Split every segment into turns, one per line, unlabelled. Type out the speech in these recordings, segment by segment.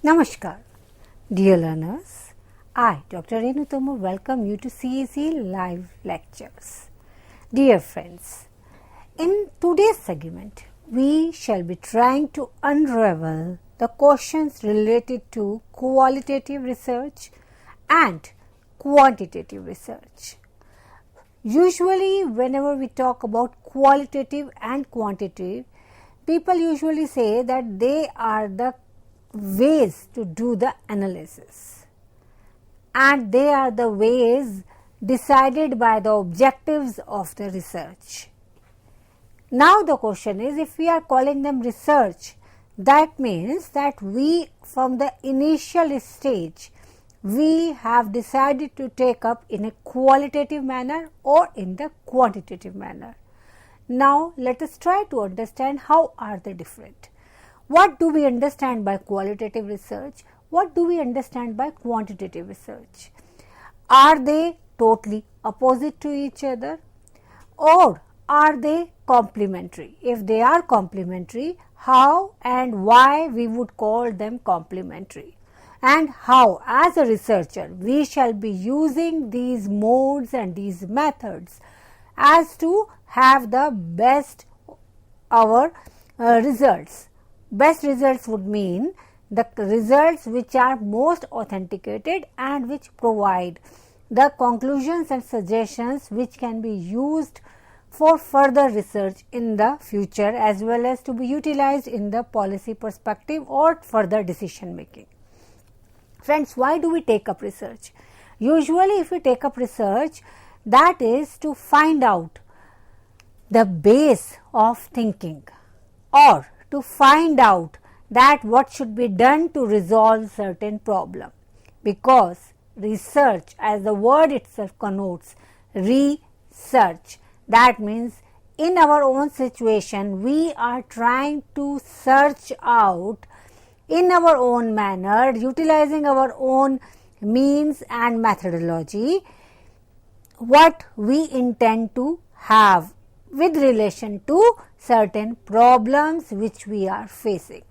Namaskar, dear learners. I, Dr. Renutomo, welcome you to CEC live lectures. Dear friends, in today's segment, we shall be trying to unravel the questions related to qualitative research and quantitative research. Usually, whenever we talk about qualitative and quantitative, people usually say that they are the ways to do the analysis, and they are the ways decided by the objectives of the research. Now the question is, if we are calling them research, that means that we from the initial stage we have decided to take up in a qualitative manner or in the quantitative manner. Now let us try to understand how are they different. What do we understand by qualitative research? What do we understand by quantitative research? Are they totally opposite to each other, or are they complementary? If they are complementary, how and why we would call them complementary, and how as a researcher we shall be using these modes and these methods as to have the best our results. Best results would mean the results which are most authenticated and which provide the conclusions and suggestions which can be used for further research in the future, as well as to be utilized in the policy perspective or further decision making. Friends, why do we take up research? Usually if we take up research, that is to find out the base of thinking, or to find out that what should be done to resolve certain problem, because research, as the word itself connotes, research, that means in our own situation we are trying to search out in our own manner, utilizing our own means and methodology, what we intend to have with relation to certain problems which we are facing.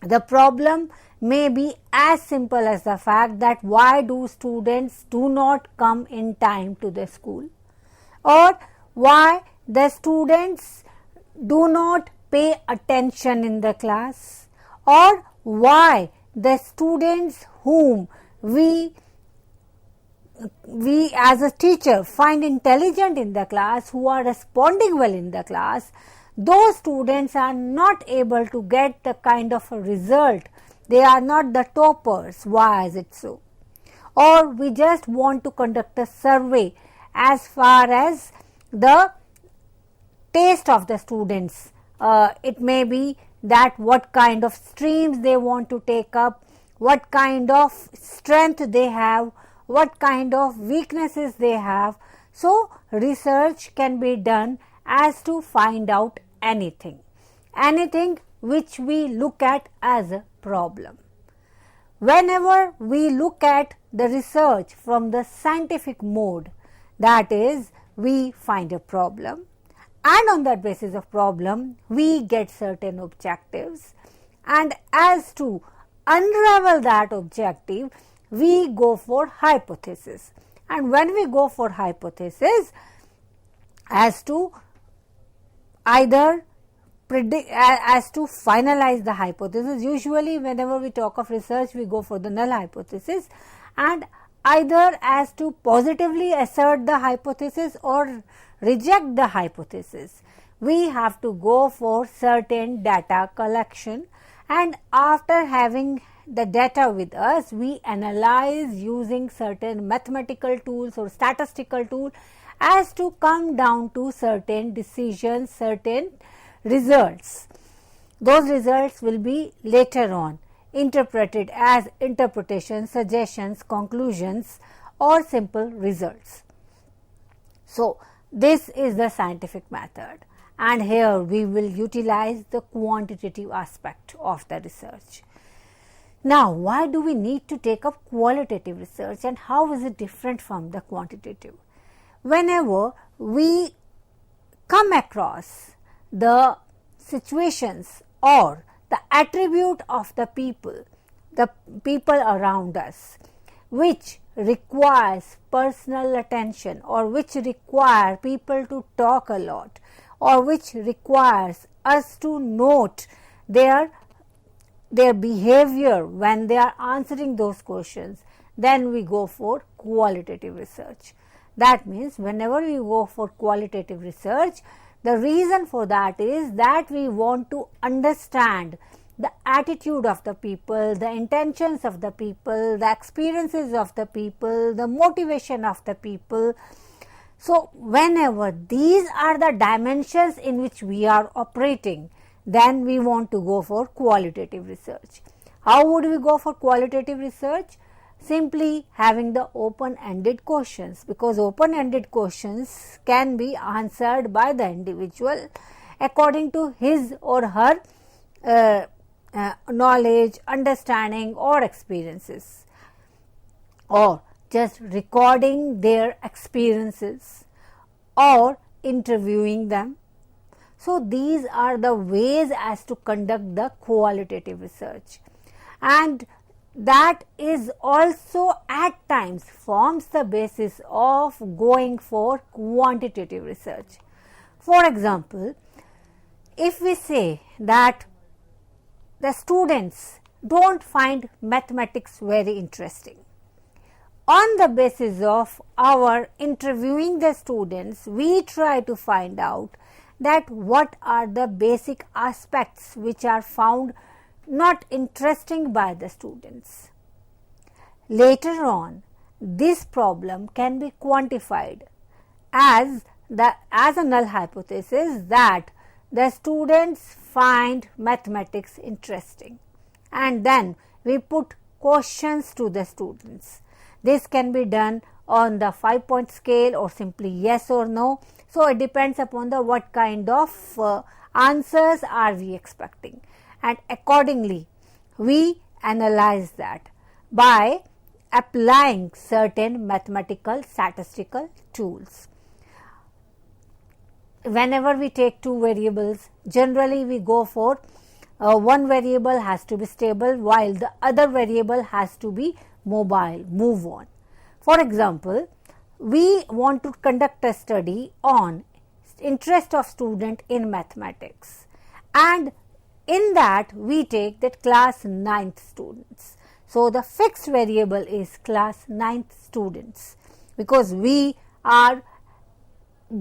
The problem may be as simple as the fact that why do students do not come in time to the school, or why the students do not pay attention in the class, or why the students whom we as a teacher find intelligent in the class, who are responding well in the class, those students are not able to get the kind of a result. They are not the toppers. Why is it so? Or we just want to conduct a survey as far as the taste of the students. It may be that what kind of streams they want to take up, what kind of strength they have, what kind of weaknesses they have. So research can be done as to find out anything which we look at as a problem. Whenever we look at the research from the scientific mode, that is, we find a problem, and on that basis of problem we get certain objectives, and as to unravel that objective we go for hypothesis. And when we go for hypothesis, as to either predict, as to finalize the hypothesis, usually whenever we talk of research we go for the null hypothesis, and either as to positively assert the hypothesis or reject the hypothesis, we have to go for certain data collection, and after having the data with us, we analyze using certain mathematical tools or statistical tool as to come down to certain decisions, certain results. Those results will be later on interpreted as interpretations, suggestions, conclusions, or simple results. So this is the scientific method, and here we will utilize the quantitative aspect of the research. Now, why do we need to take up qualitative research, and how is it different from the quantitative? Whenever we come across the situations or the attribute of the people the people around us, which requires personal attention, or which require people to talk a lot, or which requires us to note their behavior when they are answering those questions, then we go for qualitative research. That means whenever we go for qualitative research, the reason for that is that we want to understand the attitude of the people, the intentions of the people, the experiences of the people, the motivation of the people. So, whenever these are the dimensions in which we are operating, then we want to go for qualitative research. How would we go for qualitative research? Simply having the open-ended questions, because open-ended questions can be answered by the individual according to his or her knowledge, understanding or experiences, or just recording their experiences or interviewing them. So, these are the ways as to conduct the qualitative research, and that is also at times forms the basis of going for quantitative research. For example, if we say that the students don't find mathematics very interesting, on the basis of our interviewing the students, we try to find out that what are the basic aspects which are found not interesting by the students. Later on, this problem can be quantified as a null hypothesis that the students find mathematics interesting, and then we put questions to the students. This can be done on the 5-point scale or simply yes or no. So, it depends upon the what kind of answers are we expecting, and accordingly we analyze that by applying certain mathematical statistical tools. Whenever we take two variables, generally we go for one variable has to be stable while the other variable has to be mobile, move on. For example, we want to conduct a study on interest of student in mathematics, and in that we take that class 9th students. So, the fixed variable is class 9th students, because we are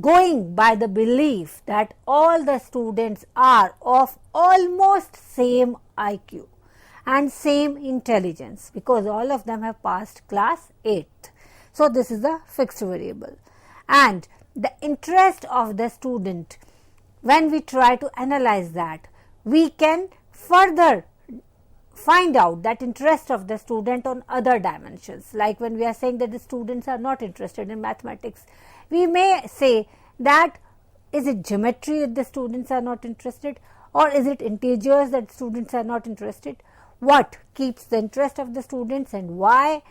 going by the belief that all the students are of almost same IQ and same intelligence, because all of them have passed class 8th. So, this is the fixed variable, and the interest of the student, when we try to analyze that, we can further find out that interest of the student on other dimensions. Like when we are saying that the students are not interested in mathematics, we may say that is it geometry that the students are not interested, or is it integers that students are not interested? What keeps the interest of the students and why?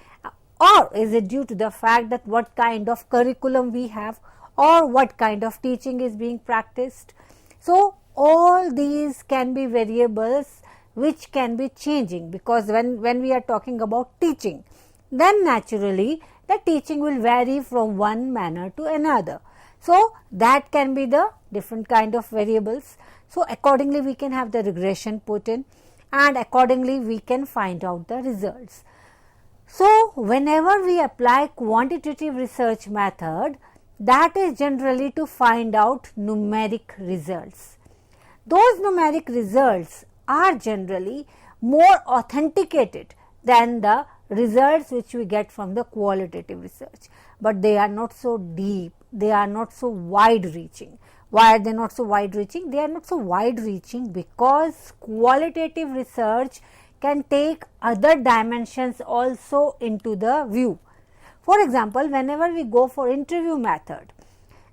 Or is it due to the fact that what kind of curriculum we have, or what kind of teaching is being practiced? So, all these can be variables which can be changing, because when we are talking about teaching, then naturally the teaching will vary from one manner to another. So, that can be the different kind of variables. So, accordingly we can have the regression put in, and accordingly we can find out the results. So, whenever we apply quantitative research method, that is generally to find out numeric results. Those numeric results are generally more authenticated than the results which we get from the qualitative research, but they are not so deep, they are not so wide reaching. Why are they not so wide reaching? They are not so wide reaching because qualitative research can take other dimensions also into the view. For example, whenever we go for interview method,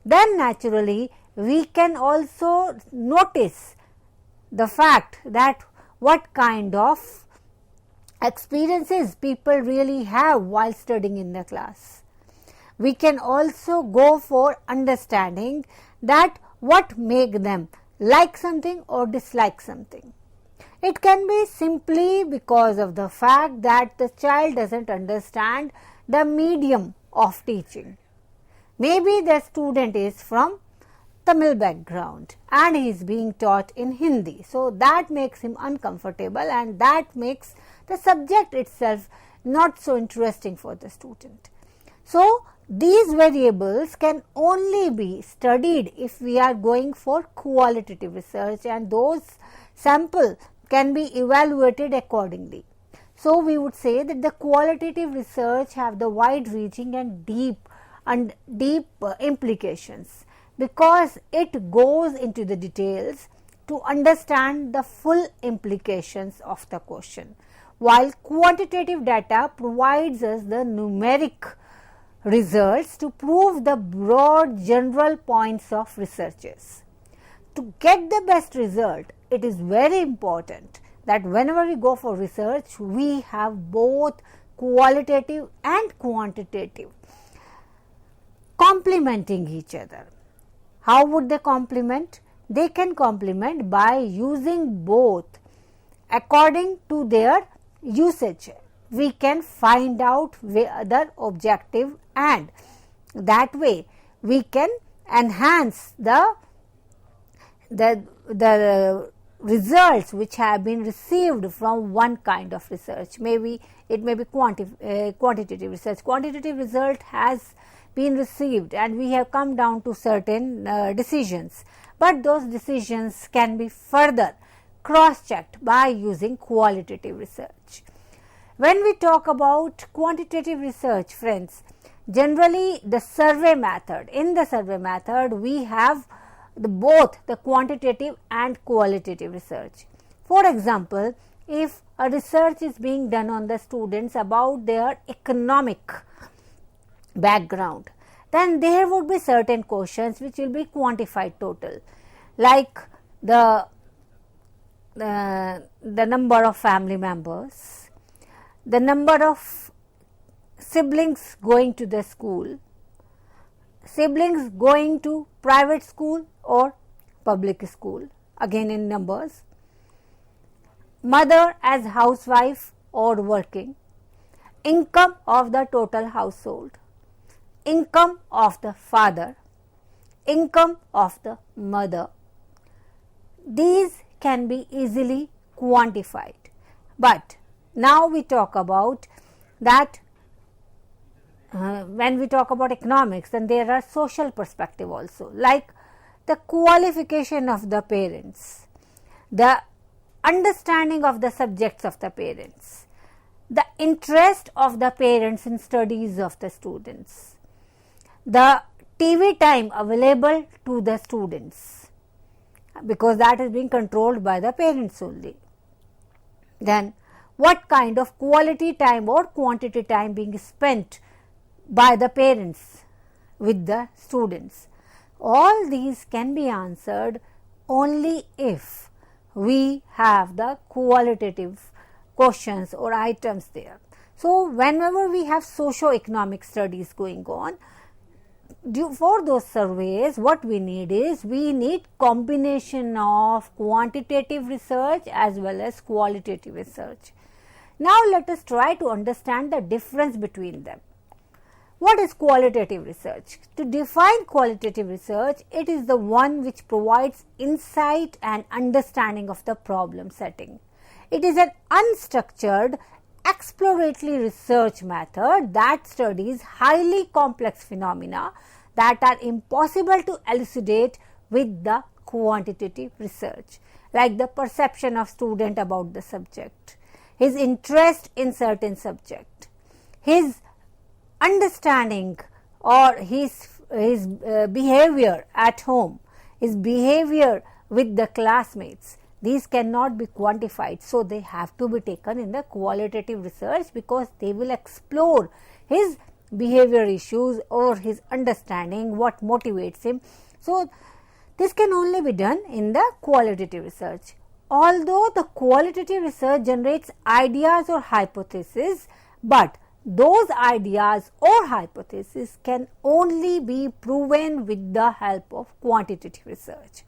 then naturally we can also notice the fact that what kind of experiences people really have while studying in the class. We can also go for understanding that what make them like something or dislike something. It can be simply because of the fact that the child doesn't understand the medium of teaching. Maybe the student is from Tamil background and he is being taught in Hindi. So, that makes him uncomfortable and that makes the subject itself not so interesting for the student. So, these variables can only be studied if we are going for qualitative research, and those sample can be evaluated accordingly. So, we would say that the qualitative research have the wide reaching and deep implications, because it goes into the details to understand the full implications of the question, while quantitative data provides us the numeric results to prove the broad general points of researches. To get the best result, it is very important that whenever we go for research, we have both qualitative and quantitative complementing each other. How would they complement? They can complement by using both according to their usage. We can find out whether objective, and that way we can enhance the results which have been received from one kind of research. Maybe it may be quantitative research. Quantitative result has been received and we have come down to certain decisions, but those decisions can be further cross-checked by using qualitative research. When we talk about quantitative research, friends, generally the survey method, in the survey method we have both the quantitative and qualitative research. For example, if a research is being done on the students about their economic background, then there would be certain questions which will be quantified total, like the number of family members, the number of siblings going to the school, siblings going to private school or public school, again in numbers, mother as housewife or working, income of the total household, income of the father, income of the mother. These can be easily quantified, but now we talk about that when we talk about economics, then there are social perspective also, like the qualification of the parents, the understanding of the subjects of the parents, the interest of the parents in studies of the students, the TV time available to the students, because that is being controlled by the parents only. Then what kind of quality time or quantity time being spent by the parents with the students. All these can be answered only if we have the qualitative questions or items there. So, whenever we have socio-economic studies going on, for those surveys, what we need is, we need combination of quantitative research as well as qualitative research. Now, let us try to understand the difference between them. What is qualitative research? To define qualitative research, it is the one which provides insight and understanding of the problem setting. It is an unstructured exploratory research method that studies highly complex phenomena that are impossible to elucidate with the quantitative research, like the perception of student about the subject, his interest in certain subject, his understanding or his behavior at home, his behavior with the classmates. These cannot be quantified, so they have to be taken in the qualitative research, because they will explore his behavior issues or his understanding, what motivates him. So, this can only be done in the qualitative research. Although the qualitative research generates ideas or hypotheses, but those ideas or hypotheses can only be proven with the help of quantitative research.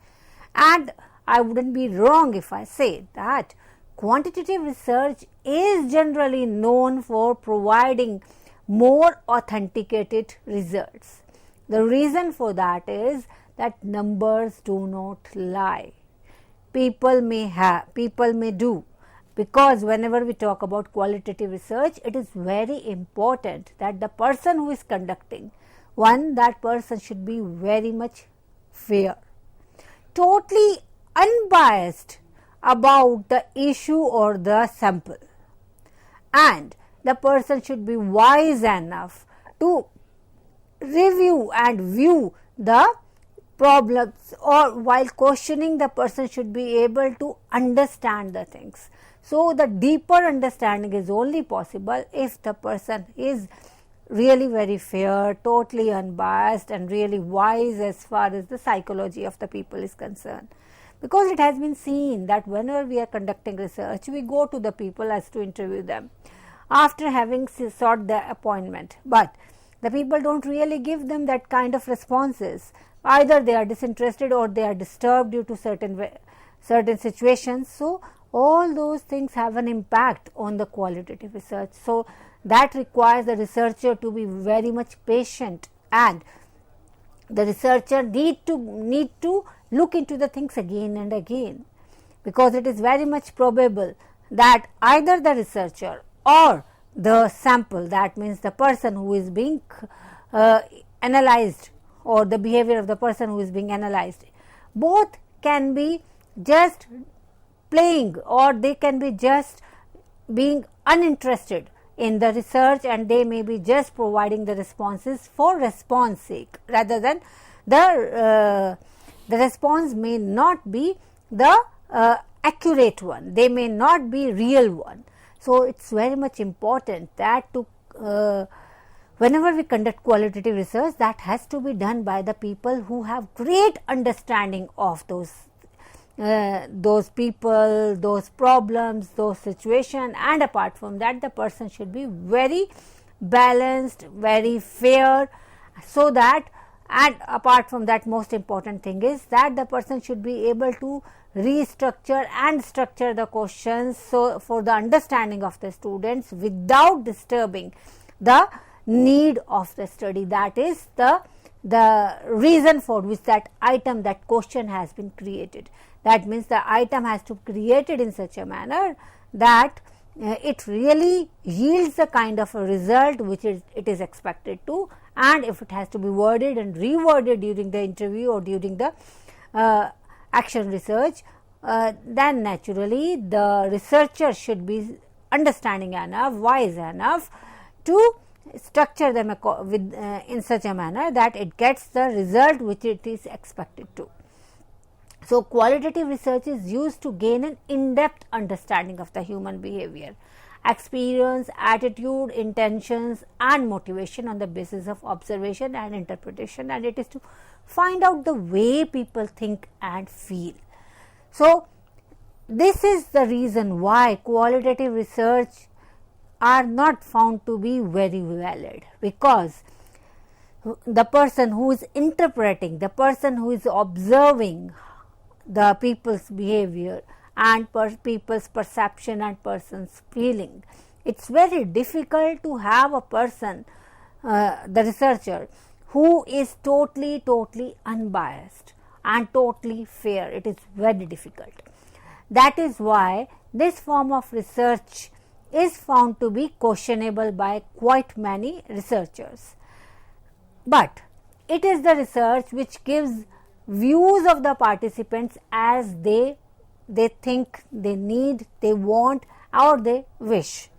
And I wouldn't be wrong if I say that quantitative research is generally known for providing more authenticated results. The reason for that is that numbers do not lie. People may do, because whenever we talk about qualitative research, it is very important that the person who is conducting, that person should be very much fair, totally unbiased about the issue or the sample, and the person should be wise enough to review and view the problems, or while questioning, the person should be able to understand the things. So, the deeper understanding is only possible if the person is really very fair, totally unbiased, and really wise as far as the psychology of the people is concerned. Because it has been seen that whenever we are conducting research, we go to the people as to interview them after having sought the appointment, but the people don't really give them that kind of responses. Either they are disinterested or they are disturbed due to certain situations. So, all those things have an impact on the qualitative research. So, that requires the researcher to be very much patient, and the researcher need to look into the things again and again, because it is very much probable that either the researcher or the sample, that means the person who is being analyzed, or the behavior of the person who is being analyzed, both can be just playing, or they can be just being uninterested in the research, and they may be just providing the responses for response sake, rather than the response may not be the accurate one, they may not be real one. So, it is very much important that whenever we conduct qualitative research, that has to be done by the people who have great understanding of those people, those problems, those situations, and apart from that, the person should be very balanced, very fair, so that, and apart from that, most important thing is that the person should be able to restructure and structure the questions, so for the understanding of the students without disturbing the need of the study, that is the reason for which that item, that question has been created. That means the item has to be created in such a manner that it really yields the kind of a result which it is expected to, and if it has to be worded and reworded during the interview or during the action research, then naturally the researcher should be understanding enough, wise enough to structure them in such a manner that it gets the result which it is expected to. So, qualitative research is used to gain an in-depth understanding of the human behavior, experience, attitude, intentions, and motivation on the basis of observation and interpretation, and it is to find out the way people think and feel. So, this is the reason why qualitative research are not found to be very valid, because the person who is interpreting, the person who is observing the people's behavior and people's perception and person's feeling, it's very difficult to have a person, the researcher, who is totally unbiased and totally fair. It is very difficult. That is why this form of research is found to be questionable by quite many researchers. But it is the research which gives views of the participants as they think, they need, they want, or they wish.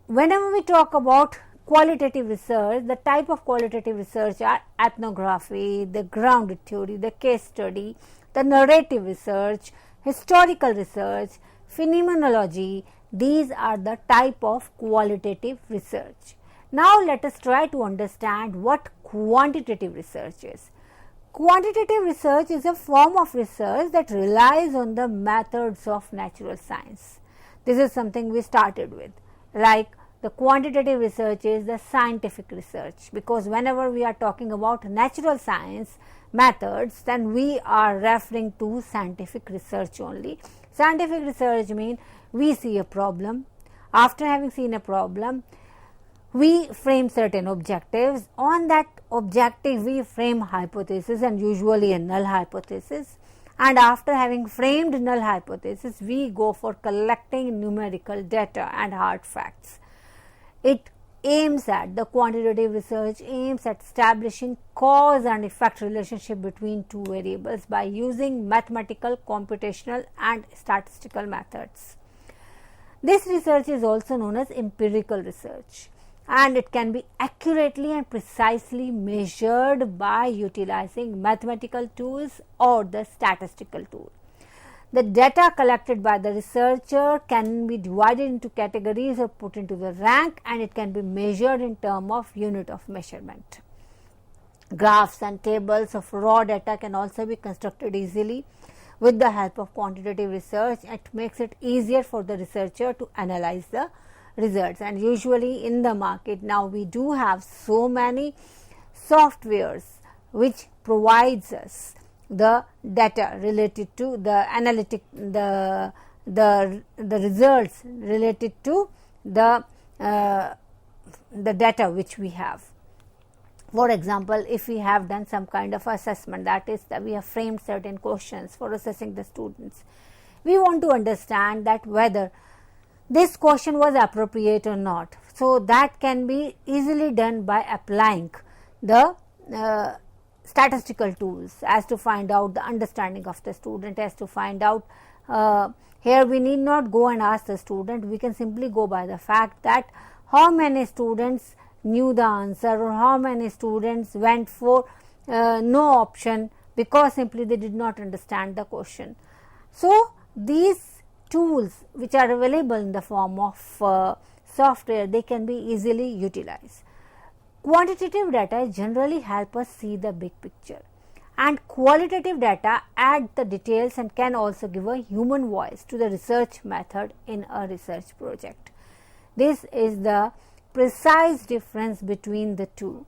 Whenever we talk about qualitative research, the type of qualitative research are ethnography, the grounded theory, the case study, the narrative research, historical research, phenomenology. These are the type of qualitative research. Now, let us try to understand what quantitative research is. Quantitative research is a form of research that relies on the methods of natural science. This is something we started with, like the quantitative research is the scientific research, because whenever we are talking about natural science methods, then we are referring to scientific research only. Scientific research means we see a problem. After having seen a problem, we frame certain objectives. On that objective, we frame hypothesis, and usually a null hypothesis. And after having framed null hypothesis, we go for collecting numerical data and hard facts. It aims at, the quantitative research aims at establishing cause and effect relationship between two variables by using mathematical, computational and statistical methods. This research is also known as empirical research, and it can be accurately and precisely measured by utilizing mathematical tools or the statistical tool. The data collected by the researcher can be divided into categories or put into the rank, and it can be measured in terms of unit of measurement. Graphs and tables of raw data can also be constructed easily with the help of quantitative research. It makes it easier for the researcher to analyze the results, and usually in the market now we do have so many softwares which provides us the data related to the analytic, the results related to the data which we have. For example, if we have done some kind of assessment, that is that we have framed certain questions for assessing the students, we want to understand that whether this question was appropriate or not. So that can be easily done by applying the statistical tools as to find out the understanding of the student, as to find out, here we need not go and ask the student, we can simply go by the fact that how many students knew the answer or how many students went for no option because simply they did not understand the question. So these tools which are available in the form of software, they can be easily utilized. Quantitative data generally help us see the big picture, and qualitative data add the details and can also give a human voice to the research method in a research project. This is the precise difference between the two,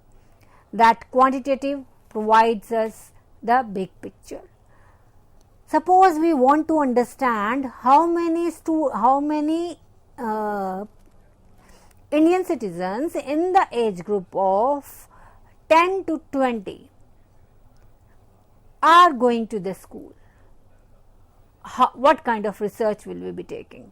that quantitative provides us the big picture. Suppose we want to understand how many Indian citizens in the age group of 10 to 20 are going to the school. What kind of research will we be taking?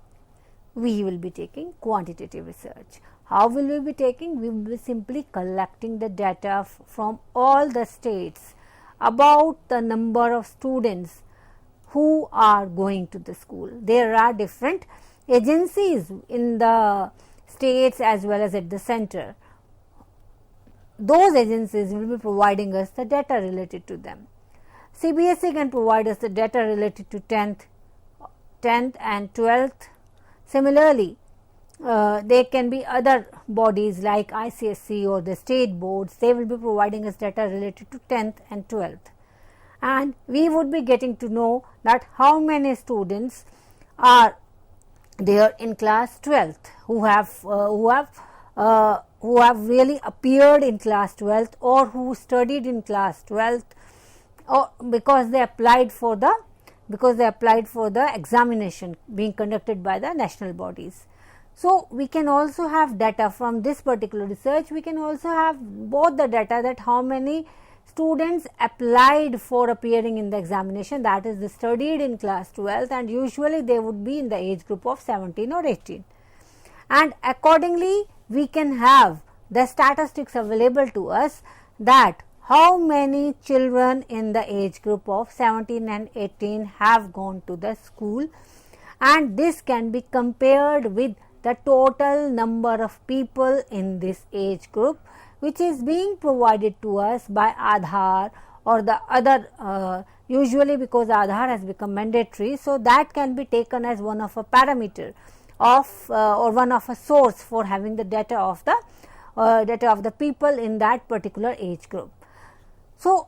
We will be taking quantitative research. How will we be taking? We will be simply collecting the data from all the states about the number of students who are going to the school. There are different agencies in the states as well as at the center. Those agencies will be providing us the data related to them. CBSE can provide us the data related to 10th and 12th. Similarly, there can be other bodies like ICSE or the state boards, they will be providing us data related to 10th and 12th. And we would be getting to know that how many students are there in class 12th who have really appeared in class 12th or who studied in class 12th, or because they applied for the examination being conducted by the national bodies. So we can also have data from this particular research. We can also have both the data that how many students applied for appearing in the examination, that is they studied in class 12th, and usually they would be in the age group of 17 or 18, and accordingly we can have the statistics available to us that how many children in the age group of 17 and 18 have gone to the school, and this can be compared with the total number of people in this age group, which is being provided to us by Aadhaar or the other, usually because Aadhaar has become mandatory. So that can be taken as one of a parameter of or one of a source for having the data of the people in that particular age group. So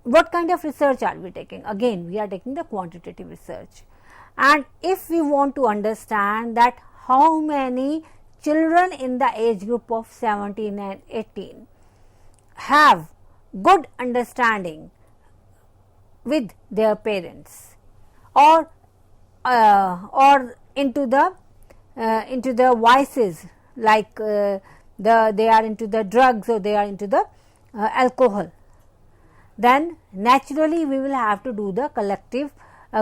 what kind of research are we taking? Again, we are taking the quantitative research, and if we want to understand that how many children in the age group of 17 and 18 have good understanding with their parents, or into the vices, like they are into the drugs or they are into the alcohol, then naturally we will have to do the collective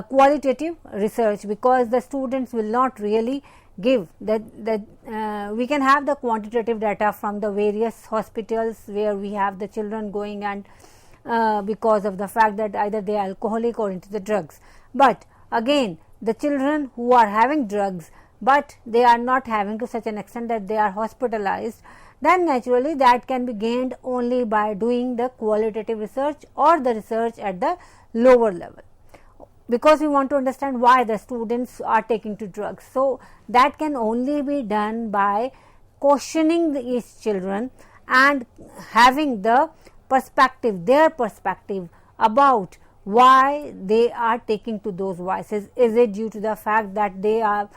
qualitative research, because the students will not really give we can have the quantitative data from the various hospitals where we have the children going, and because of the fact that either they are alcoholic or into the drugs. But again, the children who are having drugs but they are not having to such an extent that they are hospitalized, then naturally that can be gained only by doing the qualitative research or the research at the lower level, because we want to understand why the students are taking to drugs. So that can only be done by questioning these children and having the perspective, their perspective about why they are taking to those vices. Is it due to the fact that they are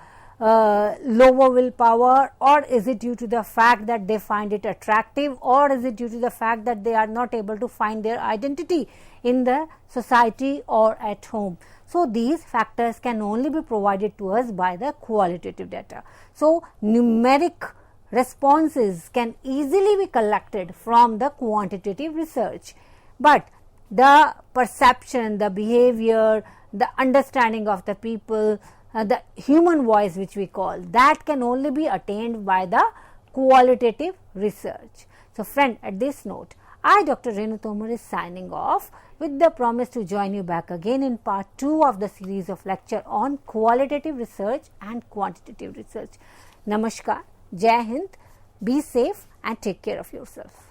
lower willpower, or is it due to the fact that they find it attractive, or is it due to the fact that they are not able to find their identity in the society or at home. So these factors can only be provided to us by the qualitative data. So numeric responses can easily be collected from the quantitative research, but the perception, the behavior, the understanding of the people, the human voice which we call, that can only be attained by the qualitative research. So friend, at this note, I, Dr. Renu Tomar, is signing off with the promise to join you back again in part 2 of the series of lecture on qualitative research and quantitative research. Namaskar, Jai Hind, be safe and take care of yourself.